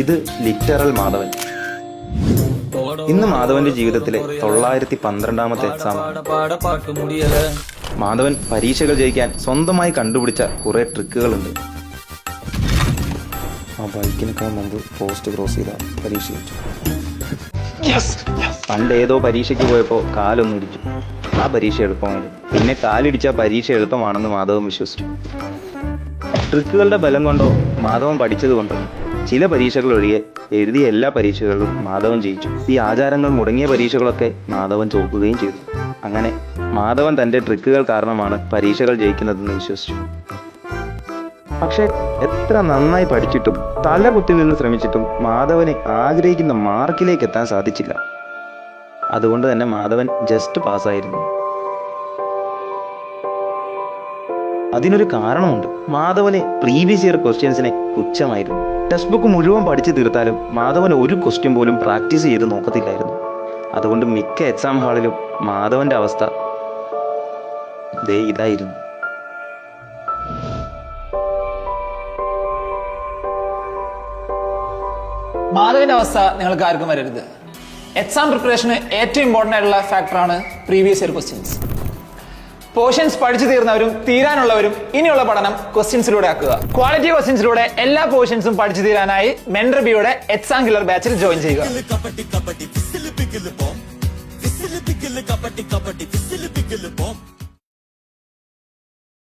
ഇത് ലിറ്ററൽ മാധവൻ. ഇന്ന് മാധവന്റെ ജീവിതത്തിലെ 912ാമത്തെ എക്സാമാണ്. മാധവൻ പരീക്ഷകൾ ജയിക്കാൻ സ്വന്തമായി കണ്ടുപിടിച്ച കുറെ ട്രിക്കുകളുണ്ട്. ആ ബൈക്കിനേക്കാൾ മുമ്പ് പോസ്റ്റ് ക്രോസ് ചെയ്ത പരീക്ഷ ജയിച്ചു. പണ്ട് ഏതോ പരീക്ഷയ്ക്ക് പോയപ്പോ കാലൊന്നും ഇടിച്ചു. ആ പരീക്ഷ എളുപ്പമായി. പിന്നെ കാലിടിച്ച പരീക്ഷ എളുപ്പമാണെന്ന് മാധവൻ വിശ്വസിച്ചു. ട്രിക്കുകളുടെ ബലം കൊണ്ടോ മാധവൻ പഠിച്ചത് കൊണ്ടോ ചില പരീക്ഷകൾ ഒഴികെ എഴുതിയ എല്ലാ പരീക്ഷകളിലും മാധവൻ ജയിച്ചു. ഈ ആചാരങ്ങൾ മുടങ്ങിയ പരീക്ഷകളൊക്കെ മാധവൻ തോൽക്കുകയും ചെയ്തു. അങ്ങനെ മാധവൻ തന്റെ ട്രിക്കുകൾ കാരണമാണ് പരീക്ഷകൾ ജയിക്കുന്നതെന്ന് വിശ്വസിച്ചു. പക്ഷെ എത്ര നന്നായി പഠിച്ചിട്ടും തല കുത്തി നിന്ന് ശ്രമിച്ചിട്ടും മാധവന് ആഗ്രഹിക്കുന്ന മാർക്കിലേക്ക് എത്താൻ സാധിച്ചില്ല. അതുകൊണ്ട് തന്നെ മാധവൻ ജസ്റ്റ് പാസ്സായിരുന്നു. അതിനൊരു കാരണമുണ്ട്. മാധവന് പ്രീവിയസ് ഇയർ ക്വസ്റ്റ്യൻസിനെ പുച്ഛമായിരുന്നു. ടെക്സ്റ്റ് ബുക്ക് മുഴുവൻ പഠിച്ചു തീർത്താലും മാധവൻ ഒരു ക്വസ്റ്റ്യൻ പോലും പ്രാക്ടീസ് ചെയ്ത് നോക്കത്തില്ലായിരുന്നു. അതുകൊണ്ട് മിക്ക എക്സാം ഹാളിലും മാധവന്റെ അവസ്ഥ ദേ ഇതായിരുന്നു. മാധവന്റെ അവസ്ഥ നിങ്ങൾക്ക് ആർക്കും വരരുത്. എക്സാം പ്രിപ്പറേഷന് ഏറ്റവും ഇമ്പോർട്ടൻ്റ് ആയിട്ടുള്ള ഫാക്ടറാണ് പ്രീവിയസ് ഇയർ ക്വസ്റ്റ്യൻസ്. പോർഷൻസ് പഠിച്ചു തീർന്നവരും തീരാനുള്ളവരും ഇനിയുള്ള പഠനം ക്വസ്റ്റ്യൻസിലൂടെ ആക്കുക. ക്വാളിറ്റി ക്വസ്റ്റ്യൻസിലൂടെ എല്ലാ പോർഷൻസും പഠിച്ചു തീരാനായി മെന്റർ ബിയുടെ എക്സാം കില്ലർ ബാച്ചിൽ ജോയിൻ ചെയ്യുക.